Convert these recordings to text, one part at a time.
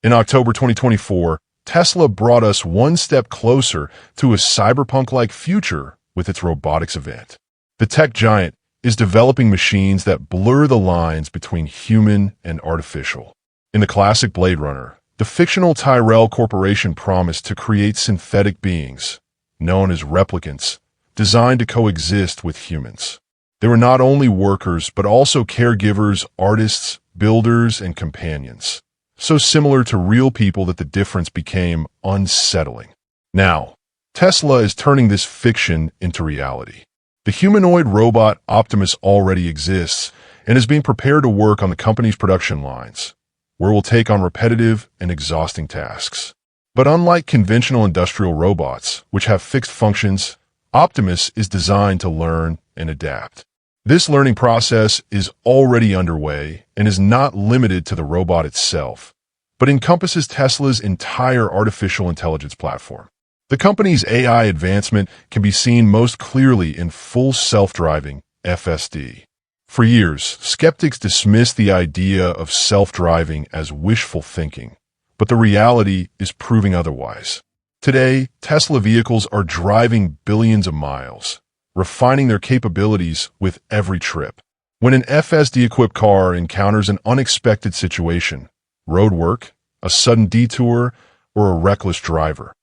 In October 2024, Tesla brought us one step closer to a cyberpunk-like future with its robotics event. The tech giant is developing machines that blur the lines between human and artificial. In the classic Blade Runner, the fictional Tyrell Corporation promised to create synthetic beings, known as replicants, designed to coexist with humans. They were not only workers, but also caregivers, artists, builders, and companions. So similar to real people that the difference became unsettling. Now, Tesla is turning this fiction into reality. The humanoid robot Optimus already exists and is being prepared to work on the company's production lines, where it will take on repetitive and exhausting tasks. But unlike conventional industrial robots, which have fixed functions, Optimus is designed to learn and adapt. This learning process is already underway and is not limited to the robot itself, but encompasses Tesla's entire artificial intelligence platform. The company's AI advancement can be seen most clearly in full self-driving FSD. For years, skeptics dismissed the idea of self-driving as wishful thinking, but the reality is proving otherwise. Today, Tesla vehicles are driving billions of miles, refining their capabilities with every trip. When an FSD-equipped car encounters an unexpected situation, road work, a sudden detour, or a reckless driver,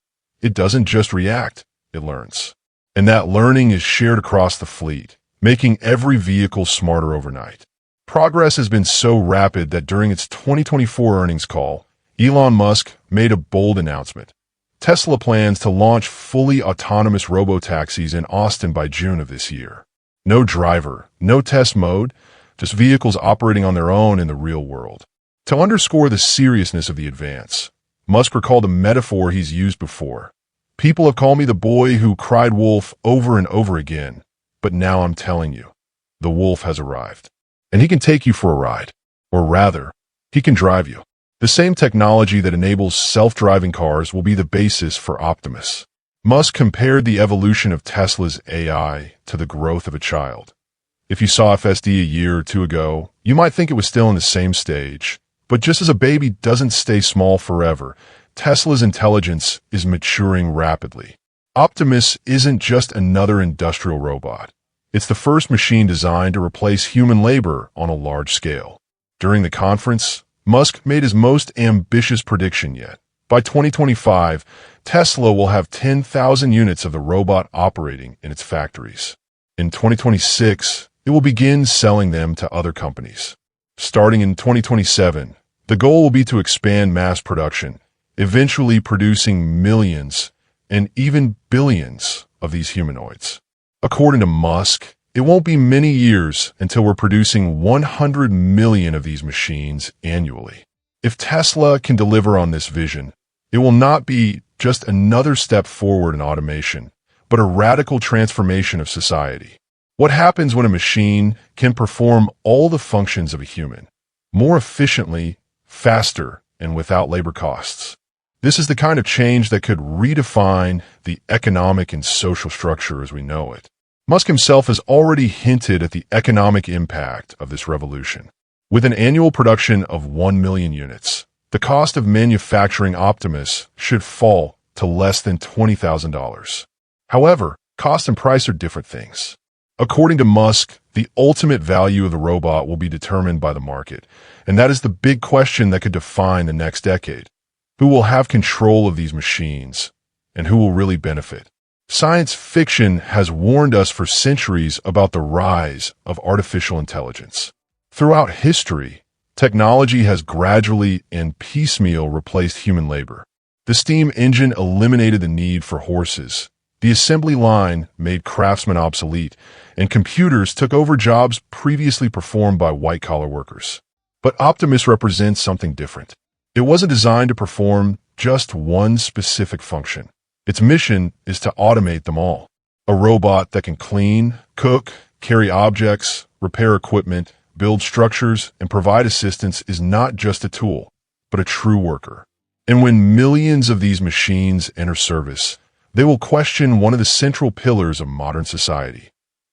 it doesn't just react, it learns. And that learning is shared across the fleet, making every vehicle smarter overnight. Progress has been so rapid that during its 2024 earnings call, Elon Musk made a bold announcement. Tesla plans to launch fully autonomous robotaxis in Austin by June of this year. No driver, no test mode, just vehicles operating on their own in the real world. To underscore the seriousness of the advance, Musk recalled a metaphor he's used before. People have called me the boy who cried wolf over and over again, but now I'm telling you, the wolf has arrived. And he can take you for a ride. Or rather, he can drive you. The same technology that enables self-driving cars will be the basis for Optimus. Musk compared the evolution of Tesla's AI to the growth of a child. If you saw FSD a year or two ago, you might think it was still in the same stage. But just as a baby doesn't stay small forever, Tesla's intelligence is maturing rapidly. Optimus isn't just another industrial robot. It's the first machine designed to replace human labor on a large scale. During the conference, Musk made his most ambitious prediction yet. By 2025, Tesla will have 10,000 units of the robot operating in its factories. In 2026, it will begin selling them to other companies. Starting in 2027, the goal will be to expand mass production, eventually producing millions and even billions of these humanoids. According to Musk, it won't be many years until we're producing 100 million of these machines annually. If Tesla can deliver on this vision, it will not be just another step forward in automation, but a radical transformation of society. What happens when a machine can perform all the functions of a human, more efficiently, faster, and without labor costs? This is the kind of change that could redefine the economic and social structure as we know it. Musk himself has already hinted at the economic impact of this revolution. With an annual production of 1 million units, the cost of manufacturing Optimus should fall to less than $20,000. However, cost and price are different things. According to Musk, the ultimate value of the robot will be determined by the market, and that is the big question that could define the next decade. Who will have control of these machines, and who will really benefit? Science fiction has warned us for centuries about the rise of artificial intelligence. Throughout history, technology has gradually and piecemeal replaced human labor. The steam engine eliminated the need for horses. The assembly line made craftsmen obsolete, and computers took over jobs previously performed by white-collar workers. But Optimus represents something different. It wasn't designed to perform just one specific function. Its mission is to automate them all. A robot that can clean, cook, carry objects, repair equipment, build structures, and provide assistance is not just a tool, but a true worker. And when millions of these machines enter service, they will question one of the central pillars of modern society: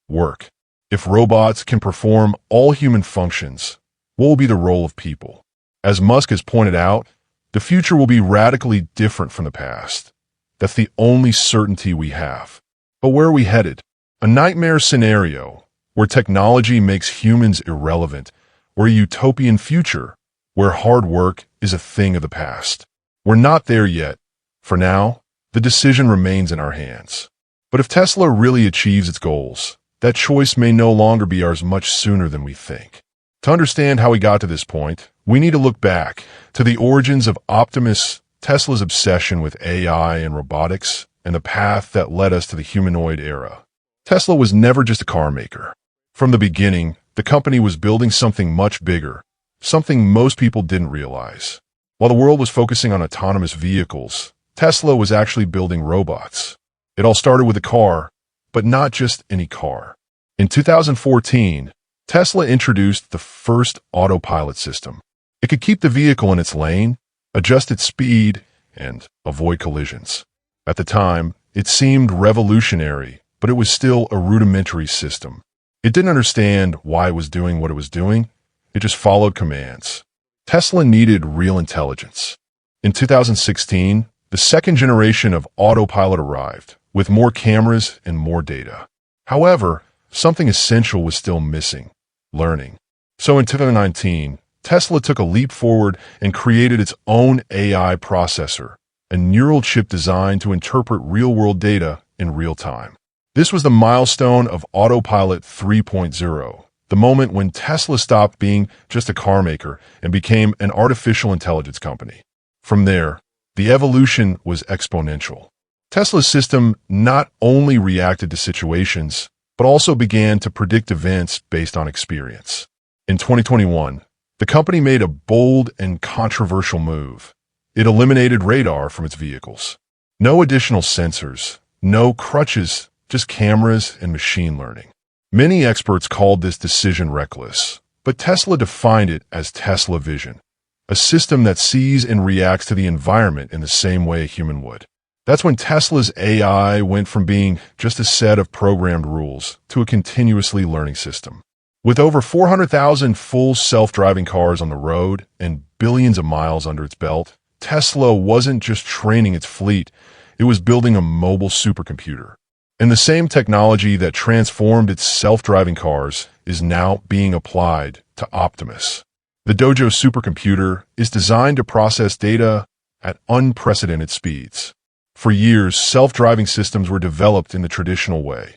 work. If robots can perform all human functions, what will be the role of people? As Musk has pointed out, The future will be radically different from the past. That's the only certainty we have. But where are we headed? A nightmare scenario where technology makes humans irrelevant, or a utopian future where hard work is a thing of the past. We're not there yet. For now, the decision remains in our hands. But if Tesla really achieves its goals, that choice may no longer be ours much sooner than we think. To understand how we got to this point, we need to look back to the origins of Optimus, Tesla's obsession with AI and robotics, and the path that led us to the humanoid era. Tesla was never just a car maker. From the beginning, the company was building something much bigger, something most people didn't realize. While the world was focusing on autonomous vehicles, Tesla was actually building robots. It all started with a car, but not just any car. In 2014, Tesla introduced the first autopilot system. It could keep the vehicle in its lane, adjust its speed, and avoid collisions. At the time, it seemed revolutionary, but it was still a rudimentary system. It didn't understand why it was doing what it was doing. It just followed commands. Tesla needed real intelligence. In 2016, the second generation of autopilot arrived, with more cameras and more data. However, something essential was still missing: learning. So in 2019, Tesla took a leap forward and created its own AI processor, a neural chip designed to interpret real-world data in real time. This was the milestone of Autopilot 3.0, the moment when Tesla stopped being just a car maker and became an artificial intelligence company. From there, the evolution was exponential. Tesla's system not only reacted to situations, but also began to predict events based on experience. In 2021, the company made a bold and controversial move. It eliminated radar from its vehicles. No additional sensors, no crutches, just cameras and machine learning. Many experts called this decision reckless, but Tesla defined it as Tesla Vision, a system that sees and reacts to the environment in the same way a human would. That's when Tesla's AI went from being just a set of programmed rules to a continuously learning system. With over 400,000 full self-driving cars on the road and billions of miles under its belt, Tesla wasn't just training its fleet, it was building a mobile supercomputer. And the same technology that transformed its self-driving cars is now being applied to Optimus. The Dojo supercomputer is designed to process data at unprecedented speeds. For years, self-driving systems were developed in the traditional way.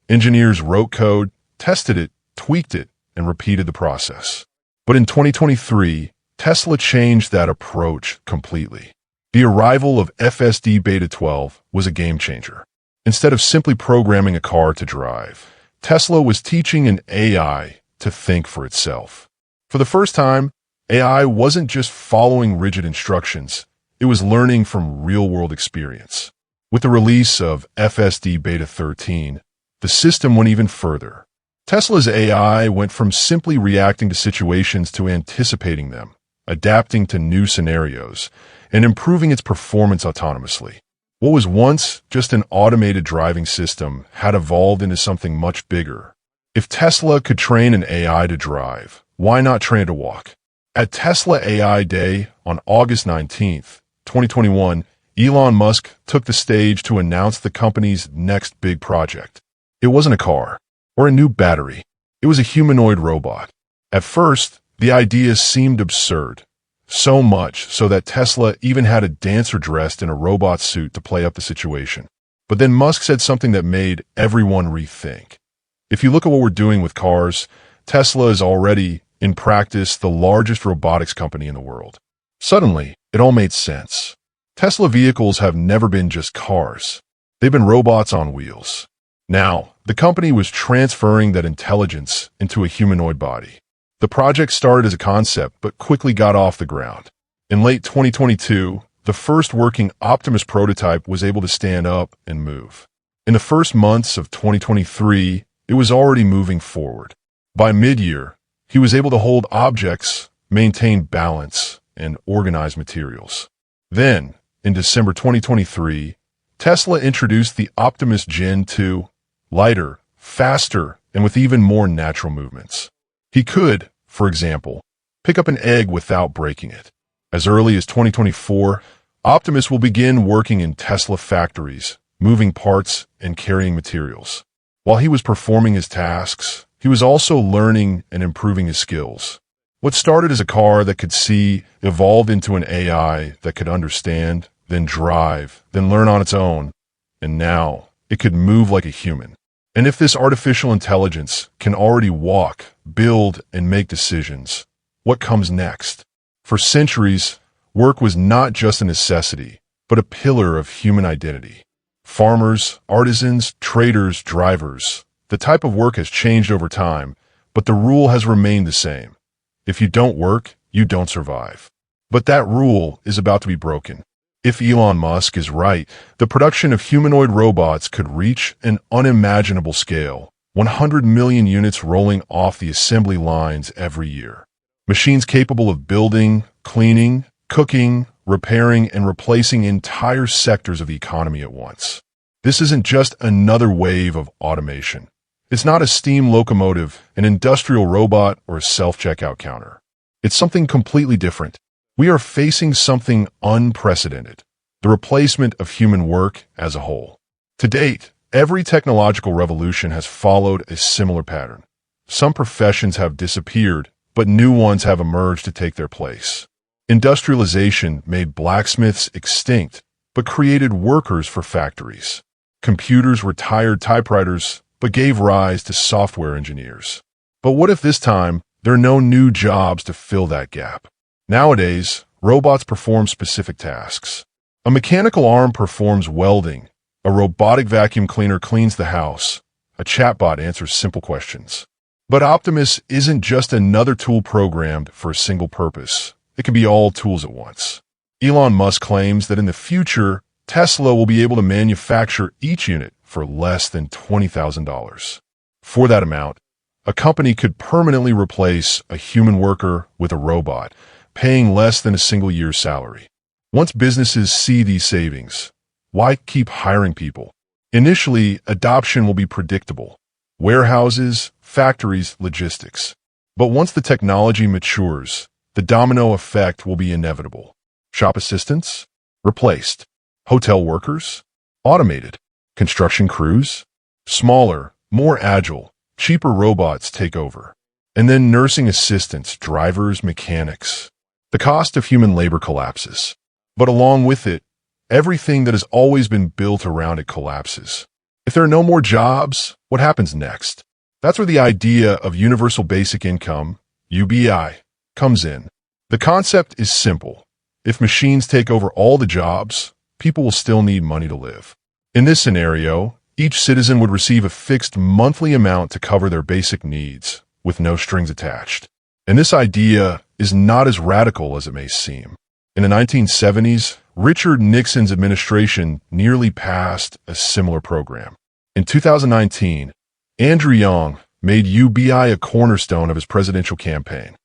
Engineers wrote code, tested it, tweaked it, and repeated the process. But in 2023, Tesla changed that approach completely. The arrival of FSD Beta 12 was a game changer. Instead of simply programming a car to drive, Tesla was teaching an AI to think for itself. For the first time, AI wasn't just following rigid instructions. It was learning from real-world experience. With the release of FSD Beta 13, the system went even further. Tesla's AI went from simply reacting to situations to anticipating them, adapting to new scenarios, and improving its performance autonomously. What was once just an automated driving system had evolved into something much bigger. If Tesla could train an AI to drive, why not train it to walk? At Tesla AI Day on August 19th, 2021, Elon Musk took the stage to announce the company's next big project. It wasn't a car or a new battery. It was a humanoid robot. At first, the idea seemed absurd, so much so that Tesla even had a dancer dressed in a robot suit to play up the situation. But then Musk said something that made everyone rethink. If you look at what we're doing with cars, Tesla is already, in practice, the largest robotics company in the world. Suddenly, it all made sense. Tesla vehicles have never been just cars. They've been robots on wheels. Now, the company was transferring that intelligence into a humanoid body. The project started as a concept, but quickly got off the ground. In late 2022, the first working Optimus prototype was able to stand up and move. In the first months of 2023, it was already moving forward. By mid-year, he was able to hold objects, maintain balance, and organize materials. Then, in December 2023, Tesla introduced the Optimus Gen 2, lighter, faster, and with even more natural movements. He could, for example, pick up an egg without breaking it. As early as 2024, Optimus will begin working in Tesla factories, moving parts and carrying materials. While he was performing his tasks, he was also learning and improving his skills. What started as a car that could see evolved into an AI that could understand, then drive, then learn on its own. And now, it could move like a human. And if this artificial intelligence can already walk, build, and make decisions, what comes next? For centuries, work was not just a necessity, but a pillar of human identity. Farmers, artisans, traders, drivers. The type of work has changed over time, but the rule has remained the same. If you don't work, you don't survive. But that rule is about to be broken. If Elon Musk is right, the production of humanoid robots could reach an unimaginable scale, 100 million units rolling off the assembly lines every year. Machines capable of building, cleaning, cooking, repairing, and replacing entire sectors of the economy at once. This isn't just another wave of automation. It's not a steam locomotive, an industrial robot, or a self-checkout counter. It's something completely different. We are facing something unprecedented, the replacement of human work as a whole. To date, every technological revolution has followed a similar pattern. Some professions have disappeared, but new ones have emerged to take their place. Industrialization made blacksmiths extinct, but created workers for factories. Computers retired typewriters, but gave rise to software engineers. But what if this time there are no new jobs to fill that gap? Nowadays, robots perform specific tasks. A mechanical arm performs welding, a robotic vacuum cleaner cleans the house, a chatbot answers simple questions. But Optimus isn't just another tool programmed for a single purpose. It can be all tools at once. Elon Musk claims that in the future, Tesla will be able to manufacture each unit for less than $20,000. For that amount, a company could permanently replace a human worker with a robot, paying less than a single year's salary. Once businesses see these savings, why keep hiring people? Initially, adoption will be predictable. Warehouses, factories, logistics. But once the technology matures, the domino effect will be inevitable. Shop assistants? Replaced. Hotel workers? Automated. Construction crews? Smaller, more agile, cheaper robots take over. And then nursing assistants, drivers, mechanics. The cost of human labor collapses. But along with it, everything that has always been built around it collapses. If there are no more jobs, what happens next? That's where the idea of universal basic income, UBI, comes in. The concept is simple. If machines take over all the jobs, people will still need money to live. In this scenario, each citizen would receive a fixed monthly amount to cover their basic needs, with no strings attached. And this idea is not as radical as it may seem. In the 1970s, Richard Nixon's administration nearly passed a similar program. In 2019, Andrew Yang made UBI a cornerstone of his presidential campaign.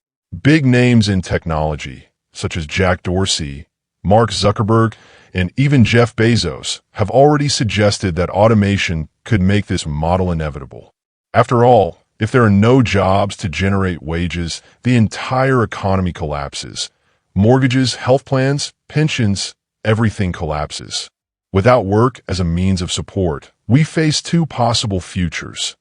Big names in technology, such as Jack Dorsey, Mark Zuckerberg, and even Jeff Bezos, have already suggested that automation could make this model inevitable. After all, if there are no jobs to generate wages, the entire economy collapses. Mortgages, health plans, pensions, everything collapses. Without work as a means of support, we face two possible futures.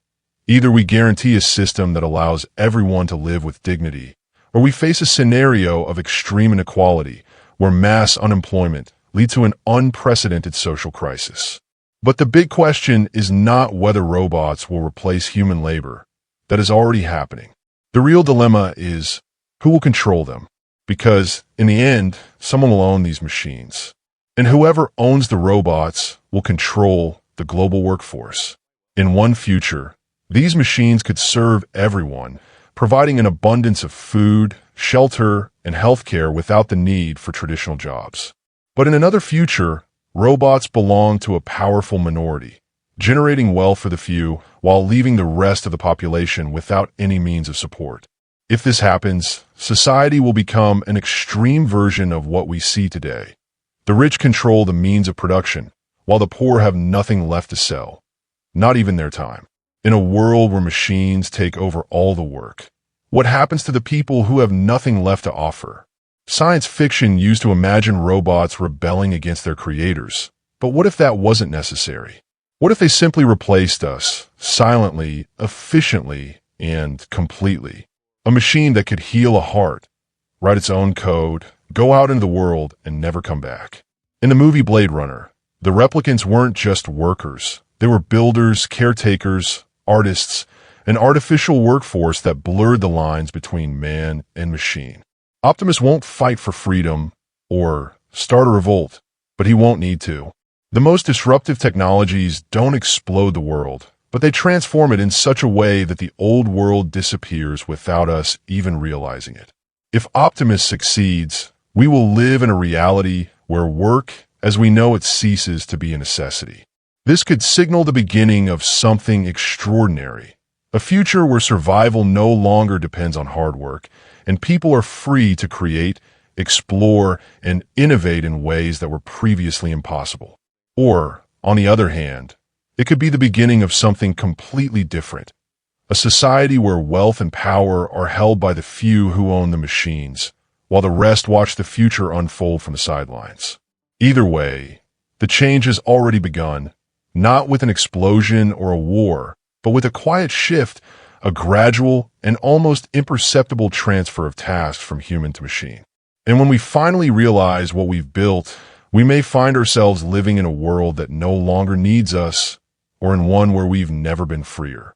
Either we guarantee a system that allows everyone to live with dignity, or we face a scenario of extreme inequality where mass unemployment leads to an unprecedented social crisis. But the big question is not whether robots will replace human labor. That is already happening. The real dilemma is who will control them, because in the end, someone will own these machines. And whoever owns the robots will control the global workforce. In one future, these machines could serve everyone, providing an abundance of food, shelter, and healthcare without the need for traditional jobs. But in another future, robots belong to a powerful minority, generating wealth for the few while leaving the rest of the population without any means of support. If this happens, society will become an extreme version of what we see today. The rich control the means of production, while the poor have nothing left to sell, not even their time. In a world where machines take over all the work, what happens to the people who have nothing left to offer? Science fiction used to imagine robots rebelling against their creators. But what if that wasn't necessary? What if they simply replaced us, silently, efficiently, and completely? A machine that could heal a heart, write its own code, go out into the world, and never come back. In the movie Blade Runner, the replicants weren't just workers. They were builders, caretakers, artists, an artificial workforce that blurred the lines between man and machine. Optimus won't fight for freedom or start a revolt, but he won't need to. The most disruptive technologies don't explode the world, but they transform it in such a way that the old world disappears without us even realizing it. If Optimus succeeds, we will live in a reality where work, as we know it, ceases to be a necessity. This could signal the beginning of something extraordinary, a future where survival no longer depends on hard work, and people are free to create, explore, and innovate in ways that were previously impossible. Or, on the other hand, it could be the beginning of something completely different, a society where wealth and power are held by the few who own the machines, while the rest watch the future unfold from the sidelines. Either way, the change has already begun, not with an explosion or a war, but with a quiet shift, a gradual and almost imperceptible transfer of tasks from human to machine. And when we finally realize what we've built, we may find ourselves living in a world that no longer needs us, or in one where we've never been freer.